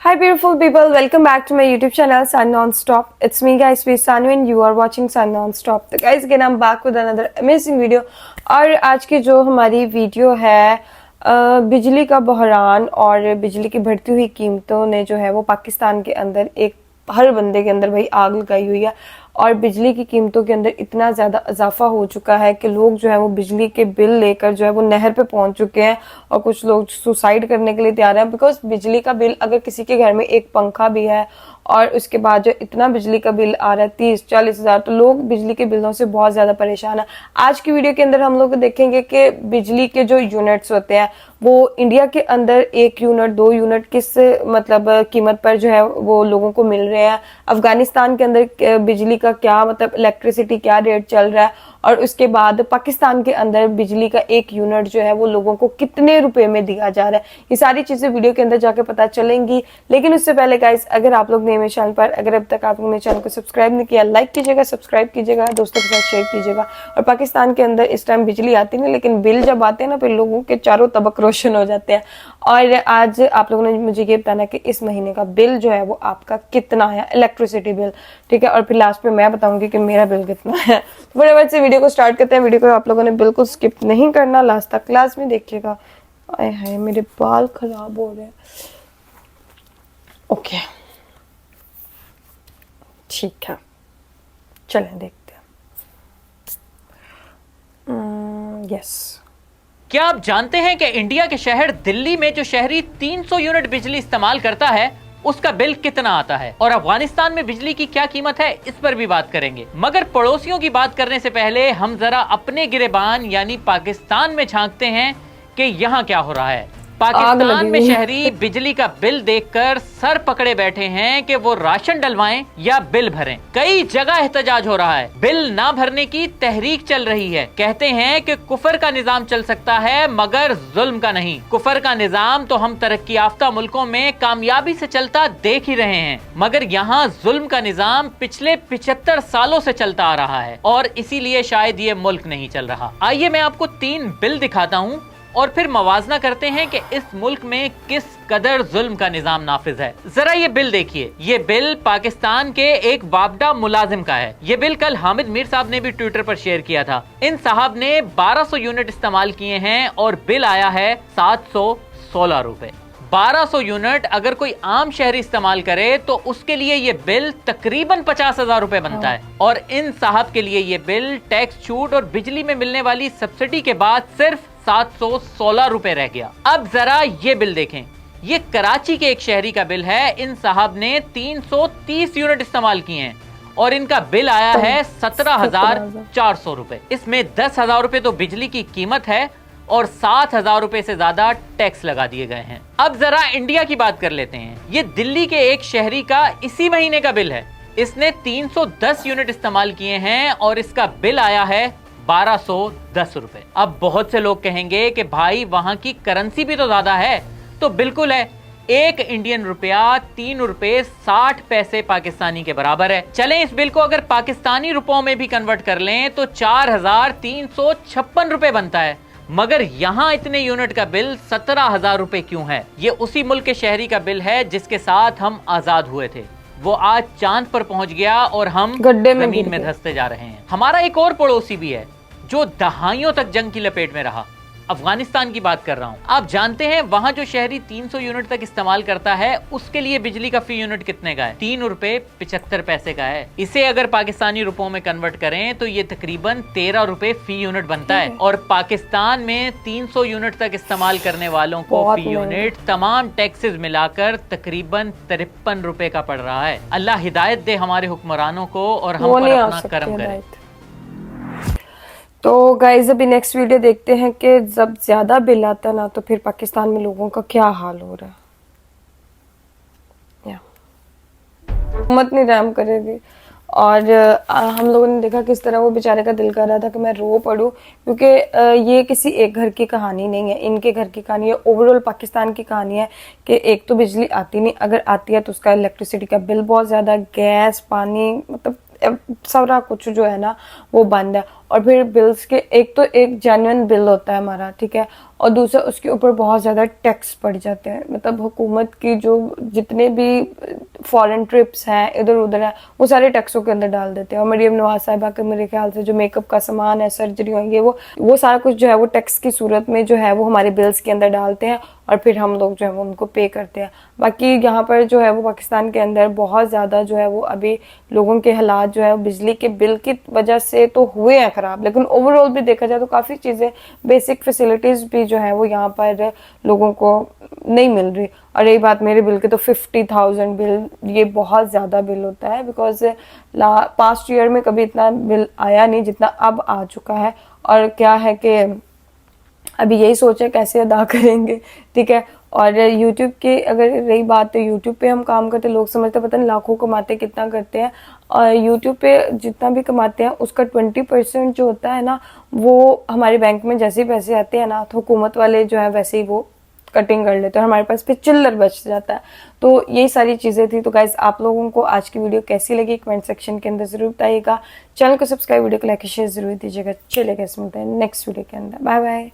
Hi beautiful people, welcome back to my YouTube channel Sun Non-Stop. It's me guys, we Sanu and you are watching Sun Non-Stop. तो guys again I'm back with another amazing video. और आज की जो हमारी video है बिजली का बहरान और बिजली की बढ़ती हुई कीमतों ने जो है वो पाकिस्तान के अंदर एक हर बंदे के अंदर भाई आग लगाई हुई है। और बिजली की कीमतों के अंदर इतना ज्यादा इजाफा हो चुका है कि लोग जो है वो बिजली के बिल लेकर जो है वो नहर पे पहुंच चुके हैं और कुछ लोग सुसाइड करने के लिए तैयार हैं। बिकॉज बिजली का बिल, अगर किसी के घर में एक पंखा भी है और उसके बाद जो इतना बिजली का बिल आ रहा है 30-40 हजार, तो लोग बिजली के बिलों से बहुत ज्यादा परेशान है। आज की वीडियो के अंदर हम लोग देखेंगे कि बिजली के जो यूनिट्स होते हैं वो इंडिया के अंदर 1 यूनिट 2 यूनिट किस मतलब कीमत पर जो है वो लोगों को मिल रहे हैं। अफगानिस्तान के अंदर बिजली का क्या मतलब इलेक्ट्रिसिटी क्या रेट चल रहा है और उसके बाद पाकिस्तान के अंदर बिजली का 1 यूनिट जो है वो लोगों को कितने रुपए में दिया जा रहा है। ये सारी चीजें वीडियो के अंदर जाके पता चलेंगी। लेकिन उससे पहले गाइस, अगर आप लोग नए मेरे चैनल पर, अगर अब तक आप लोग मेरे चैनल को सब्सक्राइब नहीं किया, लाइक कीजिएगा, सब्सक्राइब कीजिएगा, दोस्तों के साथ शेयर कीजिएगा। और पाकिस्तान के अंदर इस टाइम बिजली आती नहीं, लेकिन बिल जब आते हैं ना फिर लोगों के चारों तबक रोशन हो जाते हैं। और आज आप लोगों ने मुझे ये बताना कि इस महीने का बिल जो है वो आपका कितना है, इलेक्ट्रिसिटी बिल, ठीक है। और फिर लास्ट पे मैं बताऊंगी कि मेरा बिल कितना है। तो फटाफट से वीडियो को स्टार्ट करते हैं। वीडियो को आप लोगों ने बिल्कुल स्किप नहीं करना, लास्ट तक क्लास में देखिएगा। आए हाय मेरे बाल खराब हो रहे हैं। ओके ठीक है, चलें देखते हैं। यस, क्या आप जानते हैं कि इंडिया के शहर दिल्ली में जो शहरी 300 यूनिट बिजली इस्तेमाल करता है उसका बिल कितना आता है, और अफगानिस्तान में बिजली की क्या कीमत है इस पर भी बात करेंगे। मगर पड़ोसियों की बात करने से पहले हम जरा अपने गिरेबान यानी पाकिस्तान में झांकते हैं कि यहाँ क्या हो रहा है। पाकिस्तान में शहरी बिजली का बिल देखकर सर पकड़े बैठे हैं कि वो राशन डलवाएं या बिल भरें। कई जगह एहतजाज हो रहा है, बिल ना भरने की तहरीक चल रही है। कहते हैं कि कुफर का निजाम चल सकता है मगर जुल्म का नहीं। कुफर का निजाम तो हम तरक्की याफ्ता मुल्कों में कामयाबी से चलता देख ही रहे हैं, मगर यहाँ जुल्म का निजाम पिछले 75 सालों से चलता आ रहा है और इसीलिए शायद ये मुल्क नहीं चल रहा। आइए मैं आपको 3 बिल दिखाता हूँ और फिर मवाजना करते हैं कि इस मुल्क में किस कदर जुल्म का निजाम नाफिज है। जरा ये बिल देखिए। ये बिल पाकिस्तान के एक वाबडा मुलाजिम का है। ये बिल कल हामिद मीर साहब ने भी ट्विटर पर शेयर किया था। इन साहब ने 1200 यूनिट इस्तेमाल किए हैं और बिल आया है 716 रुपए। 1200 यूनिट अगर कोई आम शहरी इस्तेमाल करे तो उसके लिए ये बिल तकरीबन 50,000 रुपए बनता है। और इन साहब के लिए ये बिल टैक्स छूट और बिजली में मिलने वाली सब्सिडी के बाद सिर्फ 716 रुपए रह गया। अब जरा ये बिल देखें। ये कराची के एक शहरी का बिल है। इन साहब ने 330 यूनिट इस्तेमाल किए हैं और इनका बिल आया है 17,400 रुपए। इसमें 10,000 रुपए तो बिजली की कीमत है और 7,000 रुपए से ज्यादा टैक्स लगा दिए गए हैं। अब जरा इंडिया की बात कर लेते हैं। ये दिल्ली के एक शहरी का इसी महीने का बिल है। इसने 310 यूनिट इस्तेमाल किए हैं और इसका बिल आया है 1210 रुपए। अब बहुत से लोग कहेंगे कि भाई वहां की करेंसी भी तो ज्यादा है। तो बिल्कुल है, 1 इंडियन रुपया 3 रुपए 60 पैसे पाकिस्तानी के बराबर है। चलें इस बिल को अगर पाकिस्तानी रुपयों में भी कन्वर्ट कर लें तो 4,356 रुपए बनता है। मगर यहाँ इतने यूनिट का बिल 17,000 रुपए क्यों है? ये उसी मुल्क के शहरी का बिल है जिसके साथ हम आजाद हुए थे। वो आज चांद पर पहुंच गया और हम गड्ढे में जमीन में धंसते जा रहे हैं। हमारा एक और पड़ोसी भी है जो दहाइयों तक जंग की लपेट में रहा। अफगानिस्तान की बात कर रहा हूं। आप जानते हैं वहां जो शहरी 300 यूनिट तक इस्तेमाल करता है उसके लिए बिजली का फी यूनिट कितने का है? 3 रुपए 75 पैसे का है। इसे अगर पाकिस्तानी रुपयों में कन्वर्ट करें तो ये तकरीबन 13 रुपए फी यूनिट बनता है। और पाकिस्तान में 300 यूनिट तक इस्तेमाल करने वालों को फी यूनिट तमाम टैक्सेस मिलाकर तकरीबन 53 रुपए का पड़ रहा है। अल्लाह हिदायत दे हमारे हुक्मरानों को और हम पर अपना करम करे। तो गाइज अभी नेक्स्ट वीडियो देखते हैं कि जब ज्यादा बिल आता है ना तो फिर पाकिस्तान में लोगों का क्या हाल हो रहा है। हुकूमत नहीं रहम करेगी। और हम लोगों ने देखा किस तरह वो बेचारे का दिल कर रहा था कि मैं रो पड़ूं, क्योंकि ये किसी एक घर की कहानी नहीं है, इनके घर की कहानी है, ओवरऑल पाकिस्तान की कहानी है कि एक तो बिजली आती नहीं, अगर आती है तो उसका इलेक्ट्रिसिटी का बिल बहुत ज्यादा, गैस पानी मतलब सारा कुछ जो है ना वो बंद है। और फिर बिल्स के एक तो एक जेन्युइन बिल होता है हमारा, ठीक है, और दूसरा उसके ऊपर बहुत ज़्यादा टैक्स पड़ जाते हैं। मतलब हुकूमत की जो जितने भी फॉरेन ट्रिप्स हैं इधर उधर है वो सारे टैक्सों के अंदर डाल देते हैं। और मरीम नवाज साहिबा के मेरे ख्याल से जो मेकअप का सामान है, सर्जरी होंगे, वो सारा कुछ जो है वो टैक्स की सूरत में जो है वो हमारे बिल्स के अंदर डालते हैं और फिर हम लोग जो है वो उनको पे करते हैं। बाकी यहाँ पर जो है वो पाकिस्तान के अंदर बहुत ज़्यादा जो है वो अभी लोगों के हालात जो है बिजली के बिल की वजह से तो हुए हैं ख़राब, लेकिन ओवरऑल भी देखा जाए तो काफ़ी चीज़ें, बेसिक फैसिलिटीज़ भी जो है वो यहाँ पर लोगों को नहीं मिल रही। और यही बात मेरे बिल के तो 50,000 बिल, ये बहुत ज़्यादा बिल होता है बिकॉज पास्ट ईयर में कभी इतना बिल आया नहीं जितना अब आ चुका है। और क्या है कि अभी यही सोचा कैसे अदा करेंगे, ठीक है। और YouTube की अगर रही बात तो YouTube पे हम काम करते, लोग समझते पता नहीं लाखों कमाते कितना करते हैं, और YouTube पे जितना भी कमाते हैं उसका 20% जो होता है ना वो हमारे बैंक में जैसे ही पैसे आते हैं ना तो हुकूमत वाले जो है वैसे ही वो कटिंग कर लेते हैं, हमारे पास फिर चिल्लर बच जाता है। तो यही सारी चीज़ें थी। तो गाइज आप लोगों को आज की वीडियो कैसी लगी कमेंट सेक्शन के अंदर जरूर बताइएगा। चैनल को सब्सक्राइब, वीडियो को लाइक शेयर जरूर दीजिएगा। चलिए गाइस मिलते हैं नेक्स्ट वीडियो के अंदर। Bye bye.